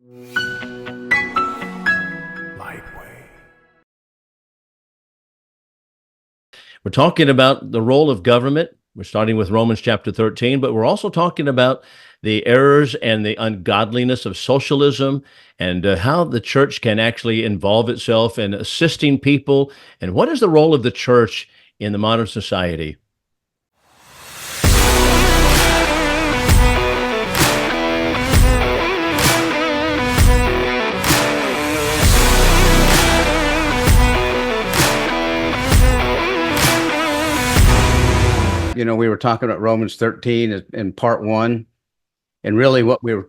We're talking about the role of government. We're starting with Romans chapter 13, but we're also talking about the errors and the ungodliness of socialism and how the church can actually involve itself in assisting people. And what is the role of the church in the modern society? We were talking about Romans 13 in part 1, and really what we were,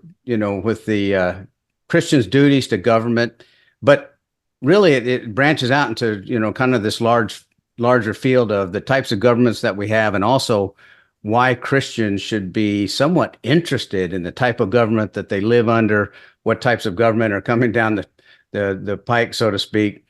with the Christians' duties to government, but really it branches out into, kind of this larger field of the types of governments that we have, and also why Christians should be somewhat interested in the type of government that they live under, what types of government are coming down the pike, so to speak.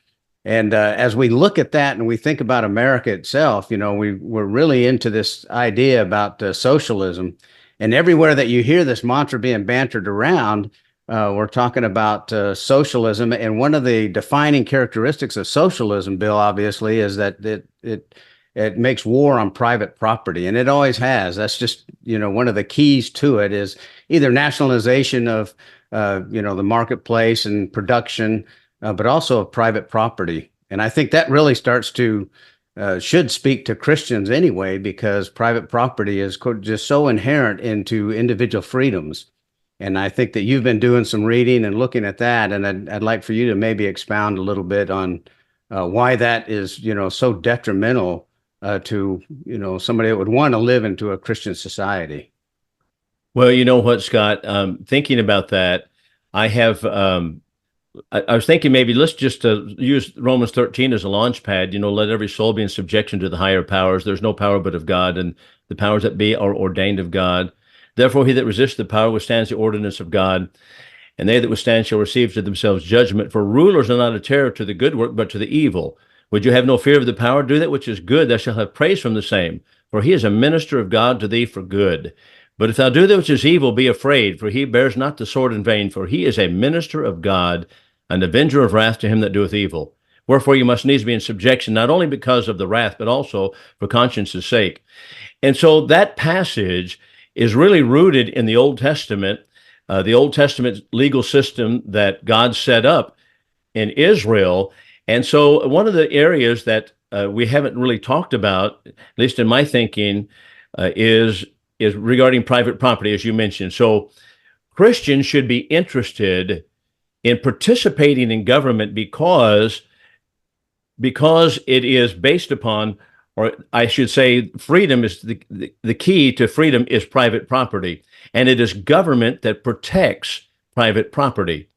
And as we look at that and we think about America itself, we're really into this idea about socialism. And everywhere that you hear this mantra being bantered around, we're talking about socialism. And one of the defining characteristics of socialism, Bill, obviously, is that it makes war on private property. And it always has. That's just, one of the keys to it is either nationalization of, the marketplace and production, but also of private property. And I think that really starts to, should speak to Christians anyway, because private property is just so inherent into individual freedoms. And I think that you've been doing some reading and looking at that, and I'd like for you to maybe expound a little bit on why that is, so detrimental to, somebody that would want to live into a Christian society. Well, you know what, Scott, thinking about that, I was thinking maybe let's just use Romans 13 as a launch pad, let every soul be in subjection to the higher powers. There's no power but of God, and the powers that be are ordained of God. Therefore, he that resists the power withstands the ordinance of God, and they that withstand shall receive to themselves judgment. For rulers are not a terror to the good work, but to the evil. Would you have no fear of the power? Do that which is good, thou shalt have praise from the same. For he is a minister of God to thee for good. But if thou do that which is evil, be afraid, for he bears not the sword in vain, for he is a minister of God, an avenger of wrath to him that doeth evil. Wherefore you must needs be in subjection, not only because of the wrath, but also for conscience' sake. And so that passage is really rooted in the Old Testament legal system that God set up in Israel. And so one of the areas that we haven't really talked about, at least in my thinking, is regarding private property, as you mentioned. So Christians should be interested in participating in government because it is based upon, or I should say, freedom is the key to freedom is private property, and it is government that protects private property.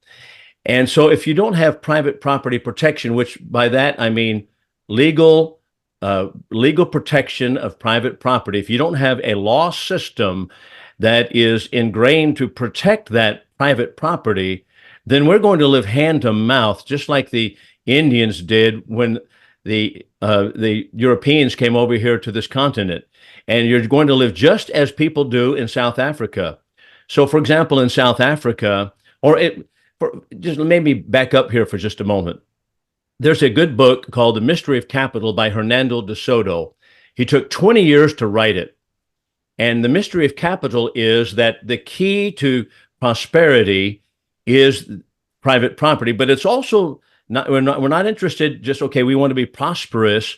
And so if you don't have private property protection, which by that I mean legal protection of private property, if you don't have a law system that is ingrained to protect that private property, then we're going to live hand to mouth, just like the Indians did when the Europeans came over here to this continent. And you're going to live just as people do in South Africa. So, for example, in South Africa, just let me back up here for just a moment. There's a good book called The Mystery of Capital by Hernando de Soto. He took 20 years to write it. And the mystery of capital is that the key to prosperity is private property, but it's also we're not interested just, okay, we want to be prosperous,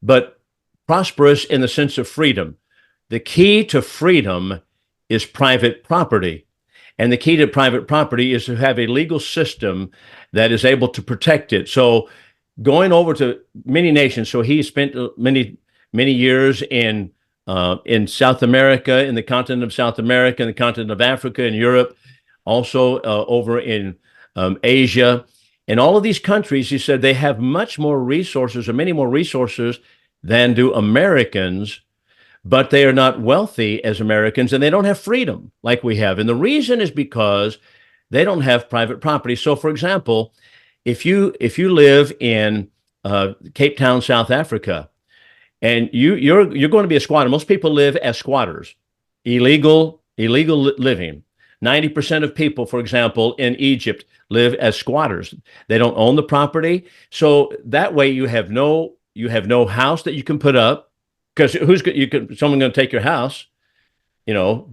but prosperous in the sense of freedom. The key to freedom is private property. And the key to private property is to have a legal system that is able to protect it. So going over to many nations, so he spent many years in South America, in the continent of South America, in the continent of Africa, in Europe, also over in Asia. In all of these countries, he said they have much more resources, or many more resources than do Americans, but they are not wealthy as Americans, and they don't have freedom like we have. And the reason is because they don't have private property. So, for example, if you live in Cape Town, South Africa, and you're going to be a squatter. Most people live as squatters, illegal living. 90% of people, for example, in Egypt live as squatters. They don't own the property. So that way you have no house that you can put up, because someone going to take your house.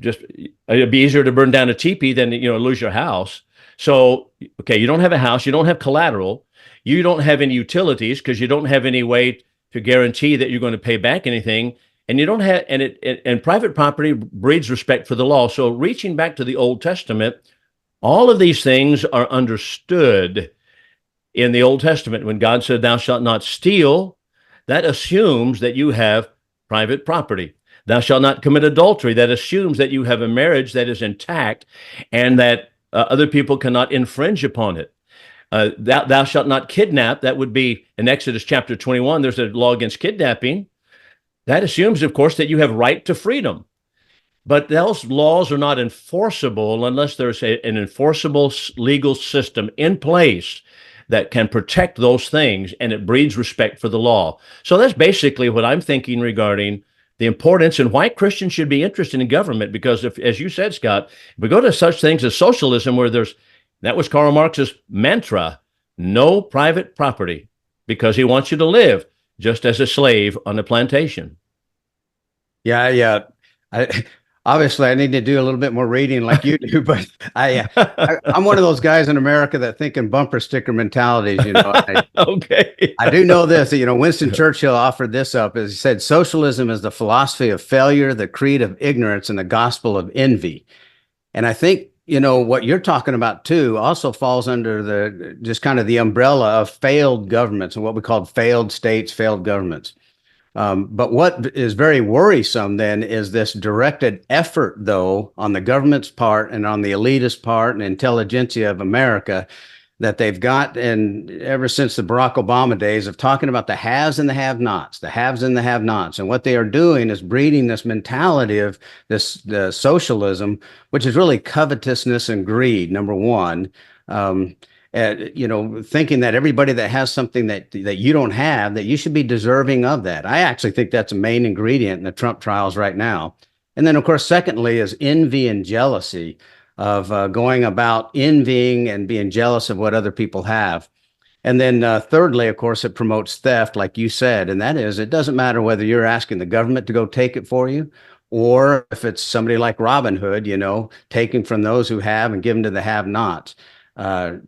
Just it'd be easier to burn down a teepee than lose your house. So okay, you don't have a house, you don't have collateral, you don't have any utilities because you don't have any way to guarantee that you're going to pay back anything, and you don't have and private property breeds respect for the law. So reaching back to the Old Testament, all of these things are understood in the Old Testament. When God said, "Thou shalt not steal," that assumes that you have private property. Thou shalt not commit adultery. That assumes that you have a marriage that is intact and that other people cannot infringe upon it. Thou shalt not kidnap. That would be in Exodus chapter 21. There's a law against kidnapping. That assumes, of course, that you have right to freedom. But those laws are not enforceable unless there's an enforceable legal system in place that can protect those things, and it breeds respect for the law. So that's basically what I'm thinking regarding the importance and why Christians should be interested in government. Because if, as you said, Scott, if we go to such things as socialism, where that was Karl Marx's mantra, no private property, because he wants you to live just as a slave on a plantation. Yeah. Obviously, I need to do a little bit more reading like you do, but I'm one of those guys in America that think in bumper sticker mentalities. Okay. I do know this. Winston Churchill offered this up. As he said, socialism is the philosophy of failure, the creed of ignorance, and the gospel of envy. And I think what you're talking about too also falls under the just kind of the umbrella of failed governments and what we call failed states, failed governments. But what is very worrisome then is this directed effort, though, on the government's part and on the elitist part and intelligentsia of America that they've got, and ever since the Barack Obama days, of talking about the haves and the have-nots, the haves and the have-nots. And what they are doing is breeding this mentality of the socialism, which is really covetousness and greed, number one. Thinking that everybody that has something that you don't have, that you should be deserving of that. I actually think that's a main ingredient in the Trump trials right now. And then, of course, secondly is envy and jealousy of going about envying and being jealous of what other people have. And then thirdly, of course, it promotes theft, like you said, and that is, it doesn't matter whether you're asking the government to go take it for you, or if it's somebody like Robin Hood, taking from those who have and giving to the have-nots.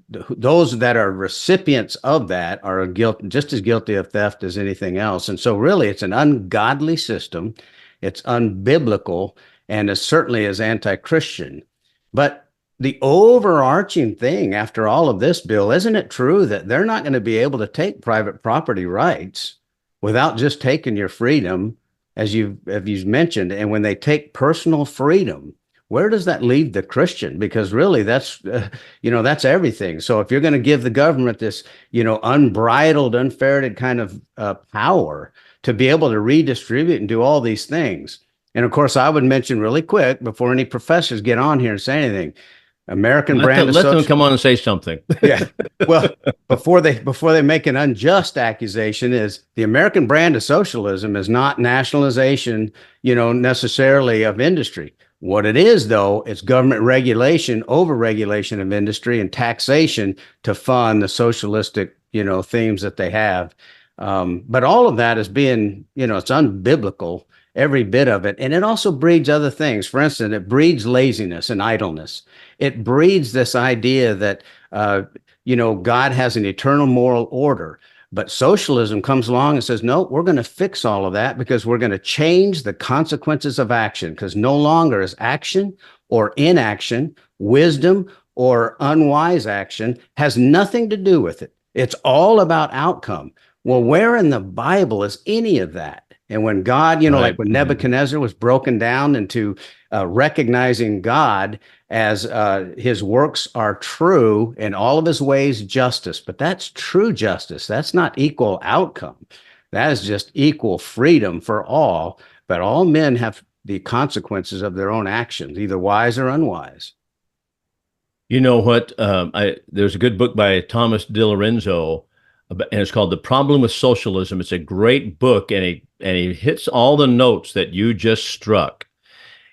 Those that are recipients of that are just as guilty of theft as anything else. And so really it's an ungodly system. It's unbiblical, and it certainly is anti-Christian. But the overarching thing after all of this, Bill, isn't it true that they're not going to be able to take private property rights without just taking your freedom, as you've mentioned? And when they take personal freedom, where does that leave the Christian? Because really, that's everything. So if you're going to give the government this, unbridled, unferreted kind of power to be able to redistribute and do all these things. And of course, I would mention really quick before any professors get on here and say anything, American brand. Let them come on and say something. Yeah. Well, before they make an unjust accusation, is the American brand of socialism is not nationalization, necessarily of industry. What it is, though, it's government regulation, over-regulation of industry, and taxation to fund the socialistic, themes that they have. But all of that is being, it's unbiblical, every bit of it. And it also breeds other things. For instance, it breeds laziness and idleness. It breeds this idea that, God has an eternal moral order. But socialism comes along and says, no, we're going to fix all of that because we're going to change the consequences of action, because no longer is action or inaction, wisdom or unwise action, has nothing to do with it. It's all about outcome. Well, where in the Bible is any of that? And when God, Right. like when Nebuchadnezzar was broken down into recognizing God as his works are true and all of his ways justice, but that's true justice. That's not equal outcome. That is just equal freedom for all, but all men have the consequences of their own actions, either wise or unwise. You know what? There's a good book by Thomas DiLorenzo, and it's called The Problem with Socialism. It's a great book, and he hits all the notes that you just struck.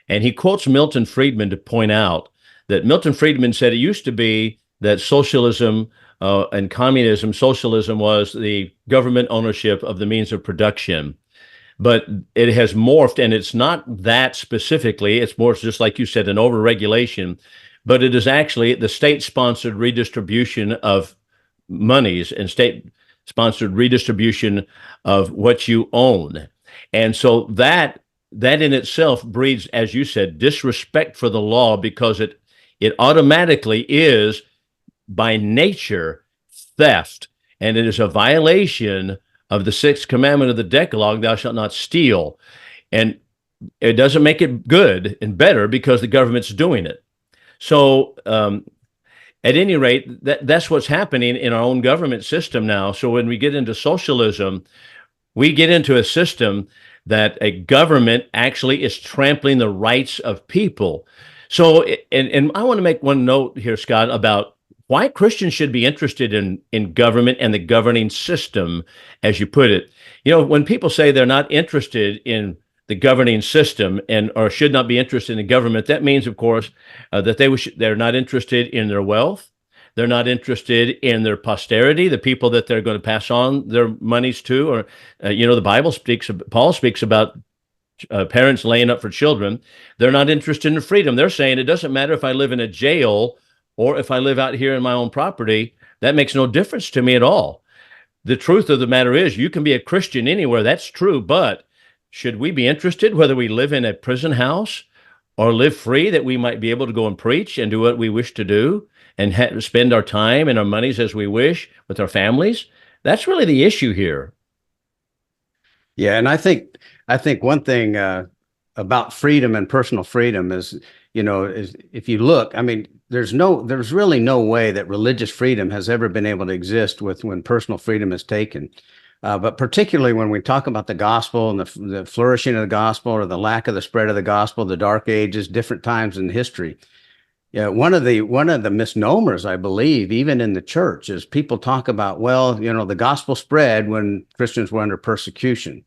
And he quotes Milton Friedman to point out that Milton Friedman said it used to be that socialism and communism, socialism was the government ownership of the means of production. But it has morphed, and it's not that specifically. It's more just like you said, an overregulation, but it is actually the state-sponsored redistribution of monies and state-sponsored redistribution of what you own. And so that in itself breeds, as you said, disrespect for the law, because it automatically is by nature theft, and it is a violation of the sixth commandment of the Decalogue, thou shalt not steal. And it doesn't make it good and better because the government's doing it. So at any rate, that's what's happening in our own government system now. So when we get into socialism, we get into a system that a government actually is trampling the rights of people. So, and I want to make one note here, Scott, about why Christians should be interested in government and the governing system, as you put it. You know, when people say they're not interested in the governing system and or should not be interested in government, that means, of course, that they're not interested in their wealth. They're not interested in their posterity, the people that they're going to pass on their monies to. Or, Paul speaks about parents laying up for children. They're not interested in freedom. They're saying it doesn't matter if I live in a jail or if I live out here in my own property. That makes no difference to me at all. The truth of the matter is, you can be a Christian anywhere. That's true. But should we be interested whether we live in a prison house or live free, that we might be able to go and preach and do what we wish to do and spend our time and our monies as we wish with our families? That's really the issue here. Yeah, and I think one thing about freedom and personal freedom is, is if you look, I mean, there's really no way that religious freedom has ever been able to exist when personal freedom is taken. But particularly when we talk about the gospel and the flourishing of the gospel, or the lack of the spread of the gospel, the dark ages, different times in history. Yeah, one of the misnomers, I believe, even in the church, is people talk about, well, the gospel spread when Christians were under persecution.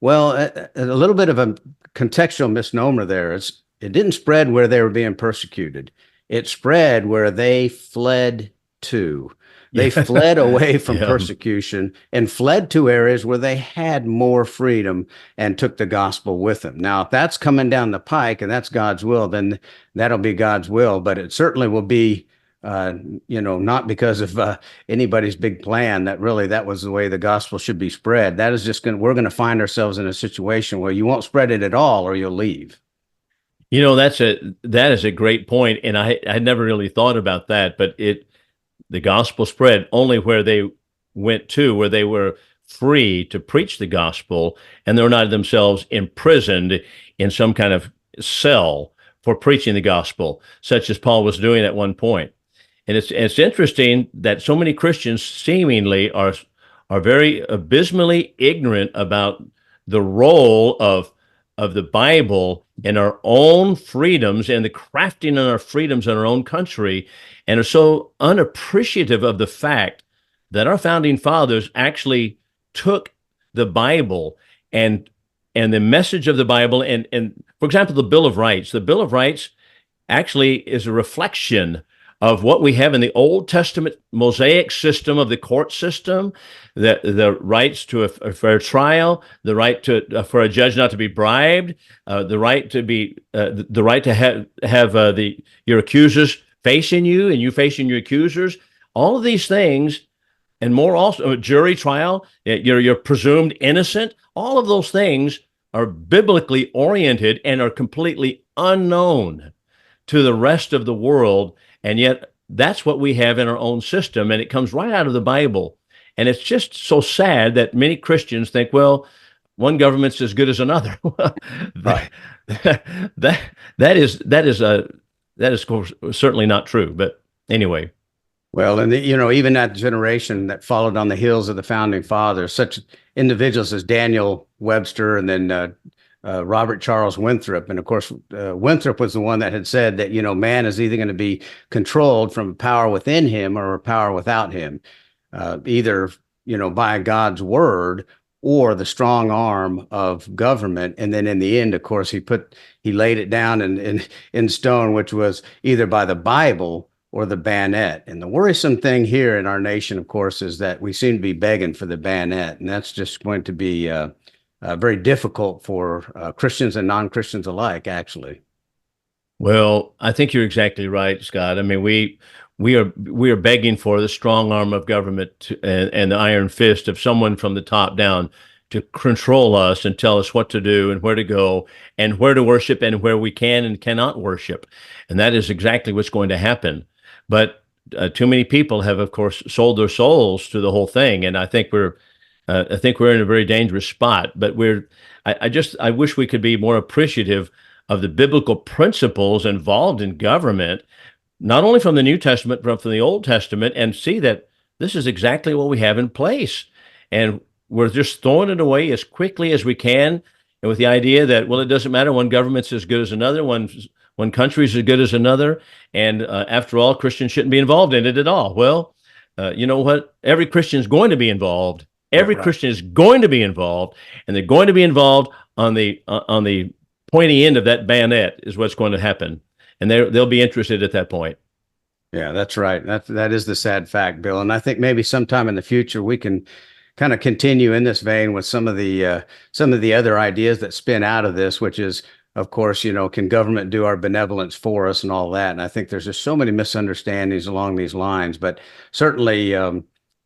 Well, a little bit of a contextual misnomer there. It didn't spread where they were being persecuted. It spread where they fled to. They fled away from persecution and fled to areas where they had more freedom and took the gospel with them. Now, if that's coming down the pike and that's God's will, then that'll be God's will. But it certainly will be, not because of anybody's big plan that was the way the gospel should be spread. That is just we're going to find ourselves in a situation where you won't spread it at all or you'll leave. That is a great point, and I had never really thought about that. But the gospel spread only where they went to, where they were free to preach the gospel, and they're not themselves imprisoned in some kind of cell for preaching the gospel, such as Paul was doing at one point. And it's interesting that so many Christians seemingly are very abysmally ignorant about the role of the Bible in our own freedoms and the crafting of our freedoms in our own country, and are so unappreciative of the fact that our founding fathers actually took the Bible and the message of the Bible and for example, the Bill of Rights. The Bill of Rights actually is a reflection of what we have in the Old Testament Mosaic system of the court system, the rights to a fair trial, the right for a judge not to be bribed, the right to have your accusers facing you and you facing your accusers. All of these things and more, also a jury trial, you're presumed innocent. All of those things are biblically oriented and are completely unknown to the rest of the world. And yet that's what we have in our own system, and it comes right out of the Bible. And it's just so sad that many Christians think, well, one government's as good as another. Right. That is certainly not true. But anyway. Well, and even that generation that followed on the heels of the founding fathers, such individuals as Daniel Webster and then Robert Charles Winthrop. And of course, Winthrop was the one that had said that, man is either going to be controlled from power within him or power without him, either, by God's word or the strong arm of government. And then in the end, of course, he laid it down in stone, which was either by the Bible or the bayonet. And the worrisome thing here in our nation, of course, is that we seem to be begging for the bayonet, and that's just going to be very difficult for Christians and non-Christians alike, actually. Well, I think you're exactly right, Scott. I mean, we are begging for the strong arm of government and the iron fist of someone from the top down to control us and tell us what to do and where to go and where to worship and where we can and cannot worship. And that is exactly what's going to happen. But too many people have, of course, sold their souls to the whole thing, and I think we're in a very dangerous spot. But I wish we could be more appreciative of the biblical principles involved in government, not only from the New Testament, but from the Old Testament, and see that this is exactly what we have in place. And we're just throwing it away as quickly as we can, and with the idea that, well, it doesn't matter, one government's as good as another, one country's as good as another, and after all, Christians shouldn't be involved in it at all. Well, you know what? Every Christian is going to be involved. Every Right. Christian is going to be involved, and they're going to be involved on the pointy end of that bayonet is what's going to happen, and they'll be interested at that point. Yeah, that's right. That is the sad fact, Bill. And I think maybe sometime in the future we can kind of continue in this vein with some of the other ideas that spin out of this, which is, of course, can government do our benevolence for us and all that? And I think there's just so many misunderstandings along these lines. But certainly,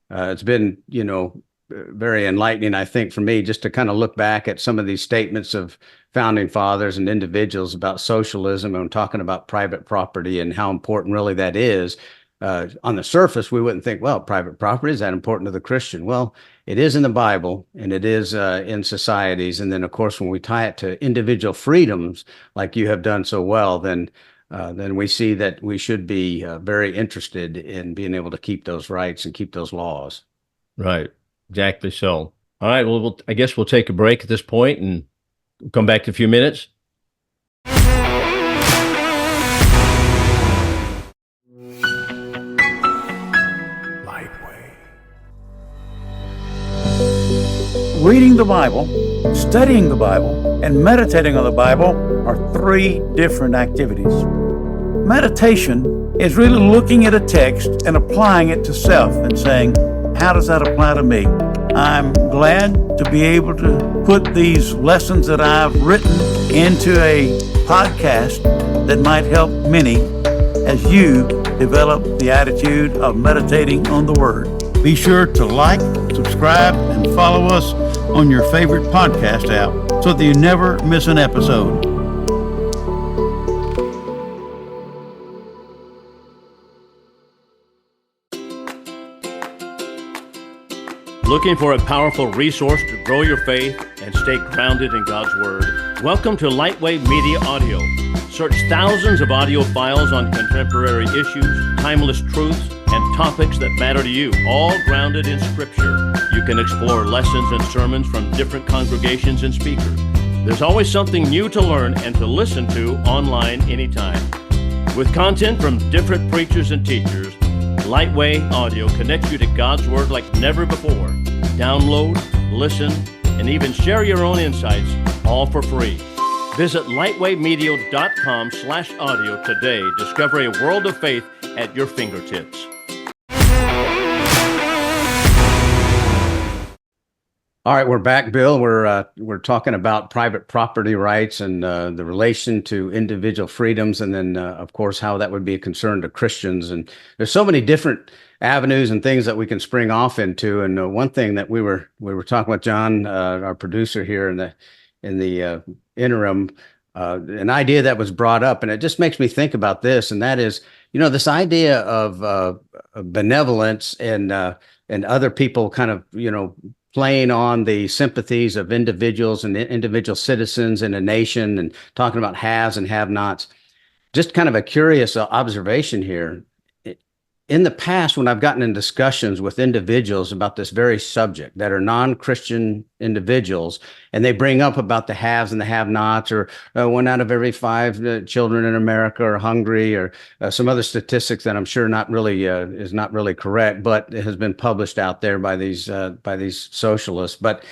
it's been, very enlightening, I think, for me just to kind of look back at some of these statements of founding fathers and individuals about socialism and talking about private property and how important really that is. On the surface, we wouldn't think, well, private property, is that important to the Christian? Well, it is in the Bible, and it is in societies. And then, of course, when we tie it to individual freedoms, like you have done so well, then we see that we should be very interested in being able to keep those rights and keep those laws. Right. Exactly so. All right. Well, I guess we'll take a break at this point and come back in a few minutes. Reading the Bible, studying the Bible, and meditating on the Bible are three different activities. Meditation is really looking at a text and applying it to self and saying, how does that apply to me? I'm glad to be able to put these lessons that I've written into a podcast that might help many as you develop the attitude of meditating on the Word. Be sure to like, subscribe, and follow us on your favorite podcast app so that you never miss an episode. Looking for a powerful resource to grow your faith and stay grounded in God's Word? Welcome to Lightwave Media Audio. Search thousands of audio files on contemporary issues, timeless truths, and topics that matter to you, all grounded in Scripture. You can explore lessons and sermons from different congregations and speakers. There's always something new to learn and to listen to online anytime. With content from different preachers and teachers, Lightwave Audio connects you to God's Word like never before. Download, listen, and even share your own insights, all for free. Visit lightwavemedia.com/audio today. Discover a world of faith at your fingertips. All right, we're back, Bill. We're talking about private property rights and the relation to individual freedoms, and then of course how that would be a concern to Christians. And there's so many different avenues and things that we can spring off into. And one thing that we were talking with John, our producer here in the interim, an idea that was brought up, and it just makes me think about this, and that is, this idea of benevolence and other people kind of, playing on the sympathies of individuals and individual citizens in a nation and talking about haves and have-nots. Just kind of a curious observation here. In the past, when I've gotten in discussions with individuals about this very subject that are non-Christian individuals, and they bring up about the haves and the have-nots, or 1 out of every 5 children in America are hungry, or some other statistics that I'm sure is not really correct, but it has been published out there by these socialists. But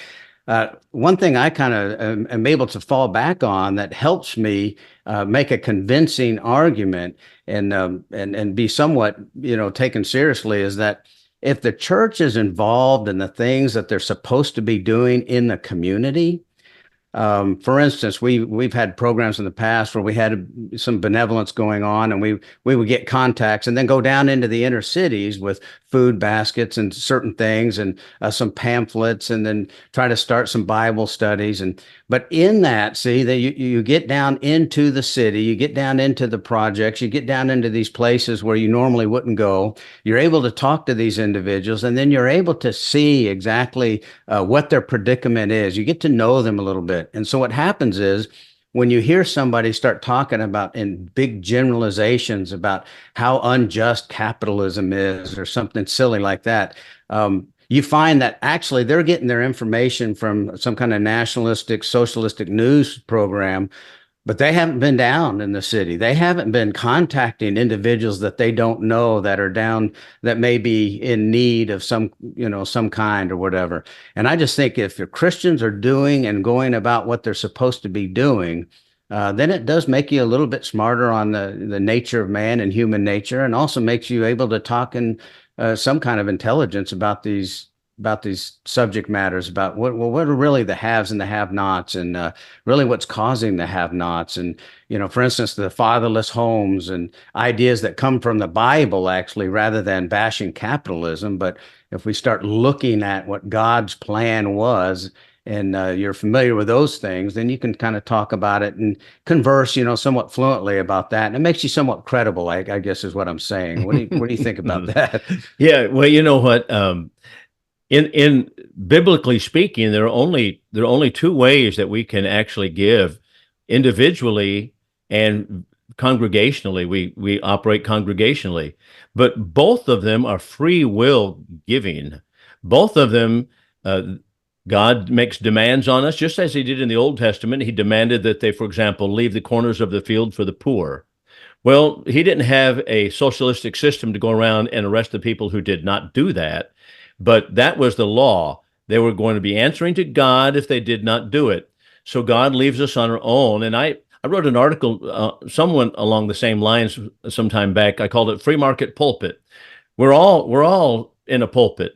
One thing I kind of am able to fall back on that helps me make a convincing argument and be somewhat, taken seriously is that if the church is involved in the things that they're supposed to be doing in the community. For instance, we've had programs in the past where we had some benevolence going on, and we would get contacts and then go down into the inner cities with food baskets and certain things and some pamphlets, and then try to start some Bible studies. But in that, see that you get down into the city, you get down into the projects, you get down into these places where you normally wouldn't go. You're able to talk to these individuals, and then you're able to see exactly what their predicament is. You get to know them a little bit. And so what happens is when you hear somebody start talking about in big generalizations about how unjust capitalism is or something silly like that, you find that actually they're getting their information from some kind of nationalistic, socialistic news program, but they haven't been down in the city. They haven't been contacting individuals that they don't know that are down, that may be in need of some kind or whatever. And I just think if the Christians are doing and going about what they're supposed to be doing, then it does make you a little bit smarter on the nature of man and human nature, and also makes you able to talk in some kind of intelligence about these subject matters, about what are really the haves and the have-nots, and really what's causing the have-nots. And, for instance, the fatherless homes and ideas that come from the Bible, actually, rather than bashing capitalism. But if we start looking at what God's plan was, and you're familiar with those things, then you can kind of talk about it and converse, somewhat fluently about that. And it makes you somewhat credible, I guess is what I'm saying. What do you think about that? Yeah, well, you know what? In biblically speaking, there are only two ways that we can actually give: individually and congregationally. We operate congregationally, but both of them are free will giving. Both of them, God makes demands on us, just as he did in the Old Testament. He demanded that they, for example, leave the corners of the field for the poor. Well, he didn't have a socialistic system to go around and arrest the people who did not do that. But that was the law. They were going to be answering to God if they did not do it. So God leaves us on our own. And I wrote an article, someone along the same lines some time back. I called it Free Market Pulpit. We're all in a pulpit.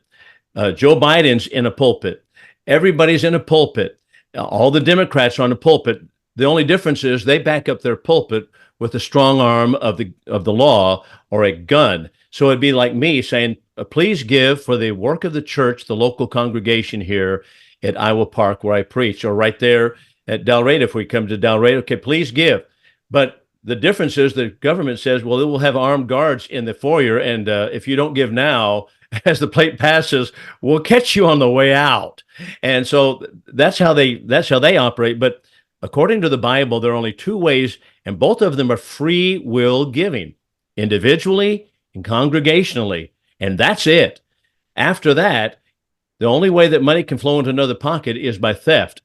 Joe Biden's in a pulpit. Everybody's in a pulpit. All the Democrats are on a pulpit. The only difference is they back up their pulpit with a strong arm of the law or a gun. So it'd be like me saying, please give for the work of the church, the local congregation here at Iowa Park where I preach, or right there at Delray. If we come to Delray, okay, please give. But the difference is the government says, well, it will have armed guards in the foyer, and if you don't give now, as the plate passes, we'll catch you on the way out. And so that's how they operate. But according to the Bible, there are only two ways, and both of them are free will giving, individually and congregationally. And that's it. After that, the only way that money can flow into another pocket is by theft.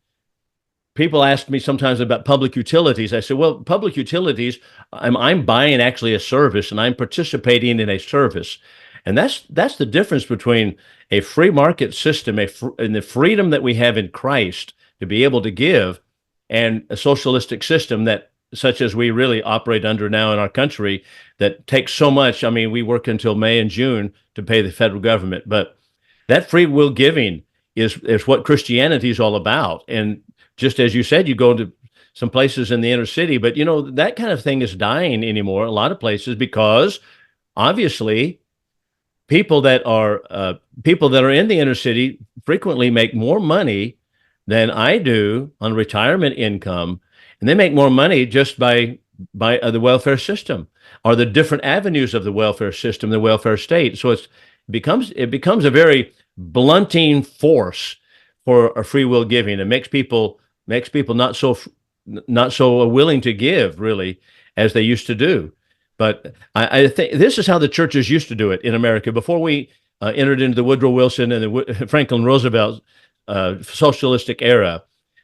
People ask me sometimes about public utilities. I say, well, public utilities, I'm buying actually a service, and I'm participating in a service. And that's the difference between a free market system and the freedom that we have in Christ to be able to give, and a socialistic system such as we really operate under now in our country, that takes so much. I mean, we work until May and June to pay the federal government, but that free will giving is what Christianity is all about. And just as you said, you go to some places in the inner city, but that kind of thing is dying anymore a lot of places, because obviously people that are in the inner city frequently make more money than I do on retirement income. And they make more money just by the welfare system, or the different avenues of the welfare system, the welfare state. So it becomes a very blunting force for a free will giving. It makes people not so willing to give, really, as they used to do. But I think this is how the churches used to do it in America before we entered into the Woodrow Wilson and the Franklin Roosevelt socialistic era.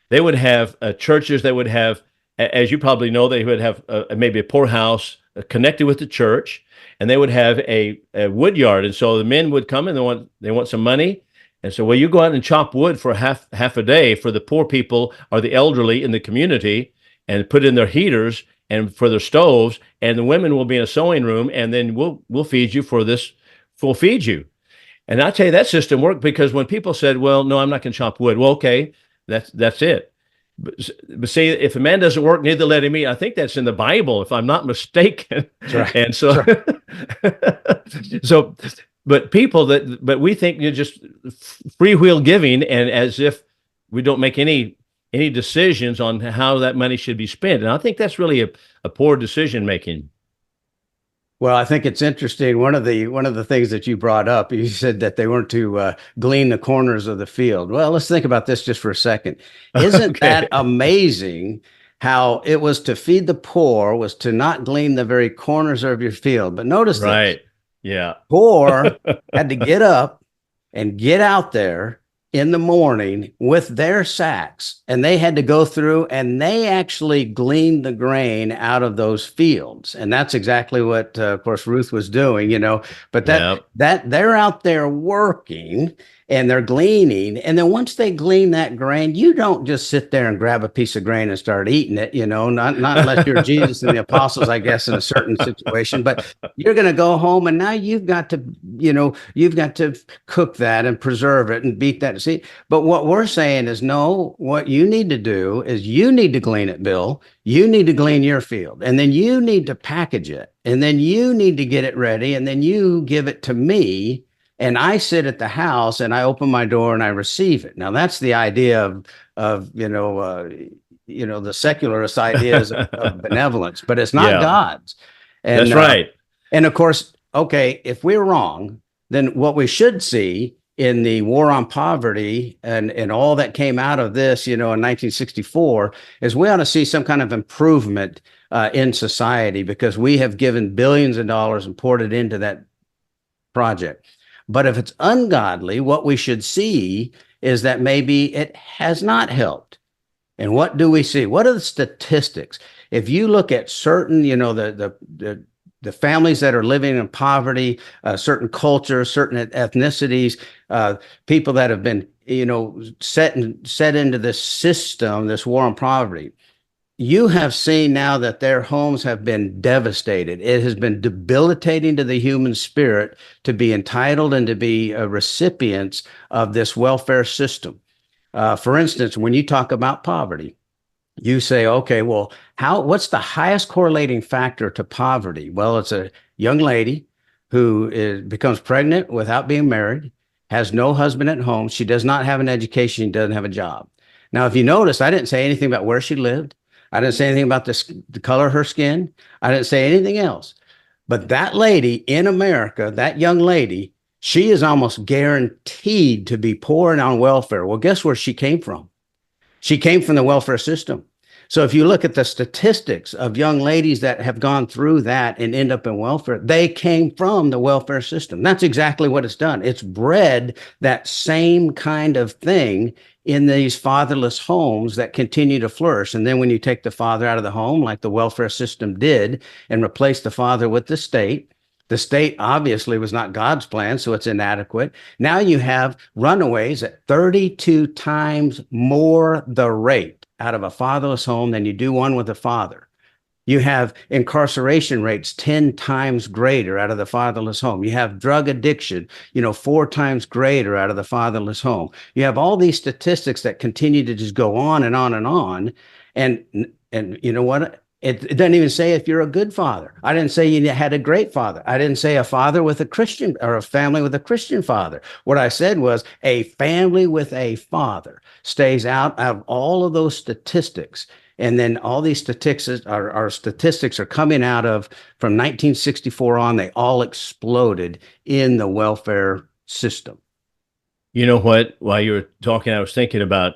They would have churches that would have, as you probably know, they would have maybe a poorhouse connected with the church, and they would have a wood yard. And so the men would come and they want some money, And so, well, you go out and chop wood for half a day for the poor people or the elderly in the community, and put in their heaters and for their stoves, and the women will be in a sewing room, and then we'll feed you for this. We'll feed you. And I tell you, that system worked, because when people said, "Well, no, I'm not going to chop wood," well, okay, that's it. But see, if a man doesn't work, neither let him eat. I think that's in the Bible, if I'm not mistaken. That's right. And so, so, but we think you're just free will giving, and as if we don't make any decisions on how that money should be spent. And I think that's really a poor decision making. Well, I think it's interesting. One of the things that you brought up, you said that they weren't to glean the corners of the field. Well, let's think about this just for a second. Isn't Okay. that amazing? How it was to feed the poor was to not glean the very corners of your field. But notice this: Right. Yeah. poor had to get up and get out there in the morning with their sacks, and they had to go through, and they actually gleaned the grain out of those fields. And that's exactly what, of course, Ruth was doing, but that they're out there working, and they're gleaning. And then once they glean that grain, you don't just sit there and grab a piece of grain and start eating it, not unless you're Jesus and the apostles, I guess, in a certain situation. But you're going to go home, and now you've got to cook that and preserve it and beat that. See, but what we're saying is, no, what you need to do is you need to glean it, Bill. You need to glean your field, and then you need to package it, and then you need to get it ready, and then you give it to me. And I sit at the house and I open my door and I receive it. Now that's the idea of the secularist ideas of benevolence, but it's not God's. And that's right. And of course, okay, if we're wrong, then what we should see in the war on poverty and all that came out of this, in 1964, is we ought to see some kind of improvement in society, because we have given billions of dollars and poured it into that project. But if it's ungodly, what we should see is that maybe it has not helped. And what do we see? What are the statistics? If you look at certain, the families that are living in poverty, certain cultures, certain ethnicities, people that have been, set into this system, this war on poverty, you have seen now that their homes have been devastated. It has been debilitating to the human spirit to be entitled and to be recipients of this welfare system. For instance, when you talk about poverty, you say, okay, well, what's the highest correlating factor to poverty? Well, it's a young lady who becomes pregnant without being married, has no husband at home. She does not have an education. She doesn't have a job. Now, if you notice, I didn't say anything about where she lived. I didn't say anything about the color of her skin. I didn't say anything else. But that lady in America, that young lady, she is almost guaranteed to be poor and on welfare. Well, guess where she came from? She came from the welfare system. So if you look at the statistics of young ladies that have gone through that and end up in welfare, they came from the welfare system. That's exactly what it's done. It's bred that same kind of thing in these fatherless homes that continue to flourish. And then when you take the father out of the home, like the welfare system did, and replace the father with the state obviously was not God's plan, so it's inadequate. Now you have runaways at 32 times more the rate out of a fatherless home than you do one with a father. You have incarceration rates 10 times greater out of the fatherless home. You have drug addiction, 4 times greater out of the fatherless home. You have all these statistics that continue to just go on and on and on. And you know what? It doesn't even say if you're a good father. I didn't say you had a great father. I didn't say a father with a Christian or a family with a Christian father. What I said was a family with a father stays out of all of those statistics. And then all these statistics are coming out of from 1964 on. They all exploded in the welfare system. You know what? While you were talking, I was thinking about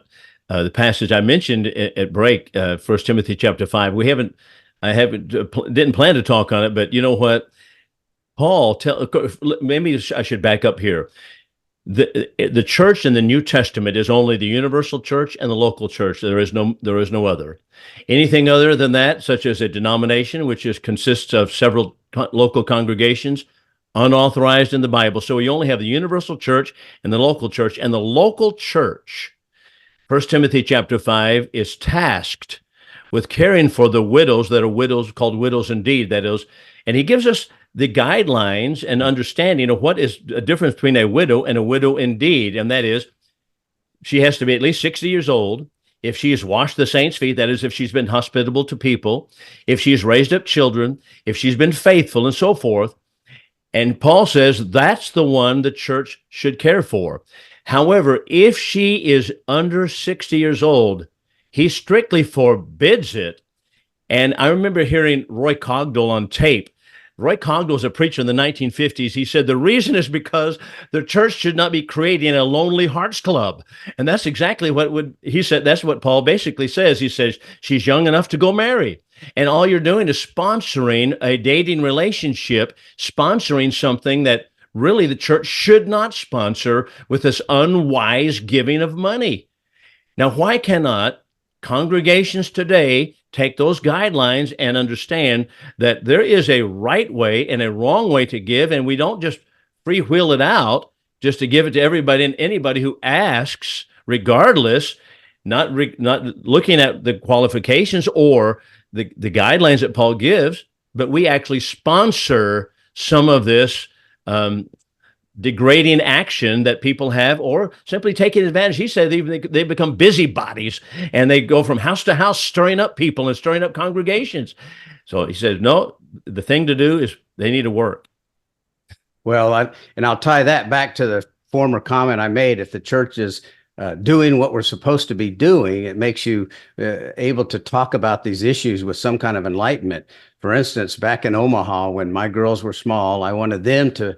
the passage I mentioned at break, 1 Timothy chapter 5. I didn't plan to talk on it, but you know what? Maybe I should back up here. The church in the New Testament is only the universal church and the local church. There is no other. Anything other than that, such as a denomination, which consists of several local congregations, unauthorized in the Bible. So we only have the universal church and the local church. And the local church, 1 Timothy chapter 5, is tasked with caring for the widows that are widows, called widows indeed, that is. And he gives us the guidelines and understanding of what is a difference between a widow and a widow indeed. And that is, she has to be at least 60 years old. If she has washed the saints' feet, that is, if she's been hospitable to people, if she's raised up children, if she's been faithful, and so forth. And Paul says that's the one the church should care for. However, if she is under 60 years old, he strictly forbids it. And I remember hearing Roy Cogdell on tape. Roy Cogdell was a preacher in the 1950s. He said the reason is because the church should not be creating a lonely hearts club. And that's exactly he said. That's what Paul basically says. He says she's young enough to go marry. And all you're doing is sponsoring a dating relationship, sponsoring something that really the church should not sponsor with this unwise giving of money. Now, why cannot congregations today take those guidelines and understand that there is a right way and a wrong way to give, and we don't just freewheel it out just to give it to everybody and anybody who asks, regardless, not looking at the qualifications or the guidelines that Paul gives, but we actually sponsor some of this degrading action that people have, or simply taking advantage. He said they become busybodies and they go from house to house stirring up people and stirring up congregations. So he says, no, the thing to do is they need to work. Well, I'll tie that back to the former comment I made. If the church is doing what we're supposed to be doing, it makes you able to talk about these issues with some kind of enlightenment. For instance, back in Omaha, when my girls were small, I wanted them to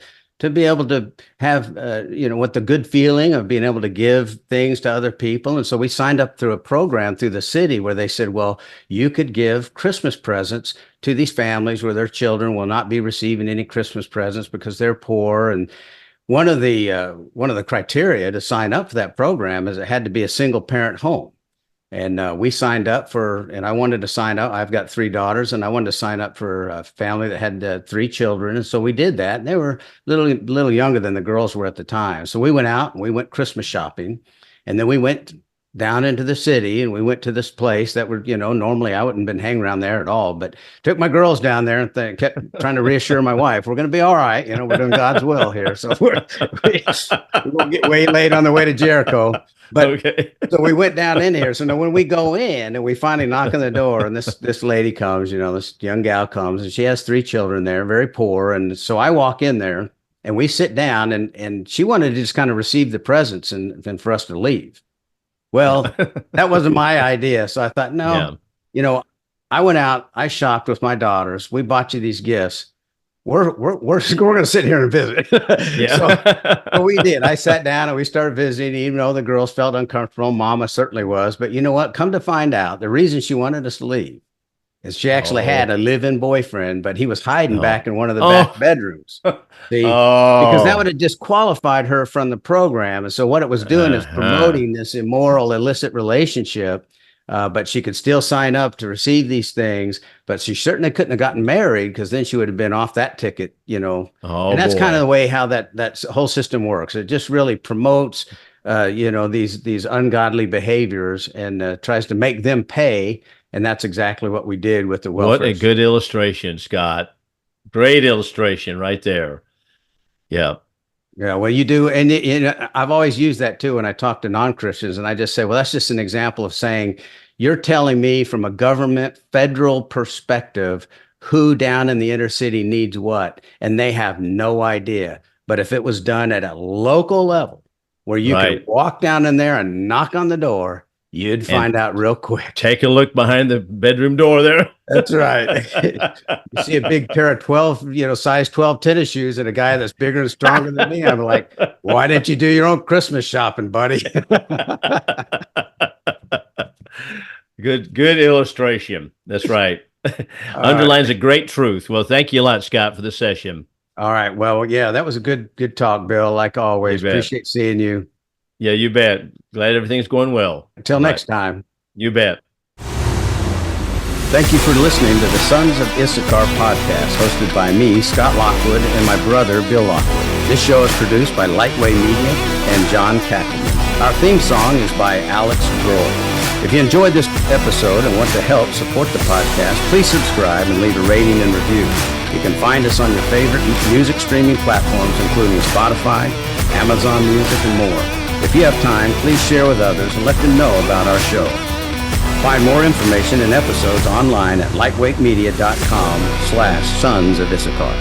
be able to have, what the good feeling of being able to give things to other people. And so we signed up through a program through the city where they said, well, you could give Christmas presents to these families where their children will not be receiving any Christmas presents because they're poor. And one of the criteria to sign up for that program is it had to be a single parent home. And we signed up and I wanted to sign up. I've got 3 daughters, and I wanted to sign up for a family that had 3 children. And so we did that. And they were little younger than the girls were at the time. So we went out and we went Christmas shopping, and then we went down into the city and we went to this place that normally I wouldn't have been hanging around there at all, but took my girls down there and kept trying to reassure my wife, we're going to be all right. We're doing God's will here. So we won't get way late on the way to Jericho. But okay. So we went down in here. So now when we go in and we finally knock on the door, and this lady comes, this young gal comes, and she has 3 children there, very poor. And so I walk in there and we sit down, and she wanted to just kind of receive the presents and for us to leave. Well, that wasn't my idea. So I thought, no, I went out, I shopped with my daughters. We bought you these gifts. We're going to sit here and visit. Yeah. So we did. I sat down and we started visiting, even though the girls felt uncomfortable. Mama certainly was. But you know what? Come to find out, the reason she wanted us to leave is she actually had a live-in boyfriend, but he was hiding back in one of the back bedrooms. See, because that would have disqualified her from the program. And so what it was doing is promoting this immoral, illicit relationship. But she could still sign up to receive these things, but she certainly couldn't have gotten married, because then she would have been off that ticket, and that's kind of the way how that whole system works. It just really promotes, these ungodly behaviors and tries to make them pay. And that's exactly what we did with the welfare. What a good illustration, Scott. Great illustration right there. Yeah. Yeah, well, you do. And I've always used that too when I talk to non-Christians, and I just say, well, that's just an example of saying, you're telling me from a government federal perspective who down in the inner city needs what, and they have no idea. But if it was done at a local level where you could walk down in there and knock on the door, you'd find out real quick. Take a look behind the bedroom door there. That's right. You see a big pair of 12, size 12 tennis shoes and a guy that's bigger and stronger than me. I'm like, why didn't you do your own Christmas shopping, buddy? Good illustration. That's right. Underlines a great truth. Well, thank you a lot, Scott, for the session. All right. Well, yeah, that was a good talk, Bill. Like always, appreciate seeing you. Yeah, you bet. Glad everything's going well. Until next time. You bet. Thank you for listening to the Sons of Issachar podcast, hosted by me, Scott Lockwood, and my brother, Bill Lockwood. This show is produced by Lightway Media and John Cackelman. Our theme song is by Alex Grohl. If you enjoyed this episode and want to help support the podcast, please subscribe and leave a rating and review. You can find us on your favorite music streaming platforms, including Spotify, Amazon Music, and more. If you have time, please share with others and let them know about our show. Find more information and episodes online at lightweightmedia.com/Sons of Issachar.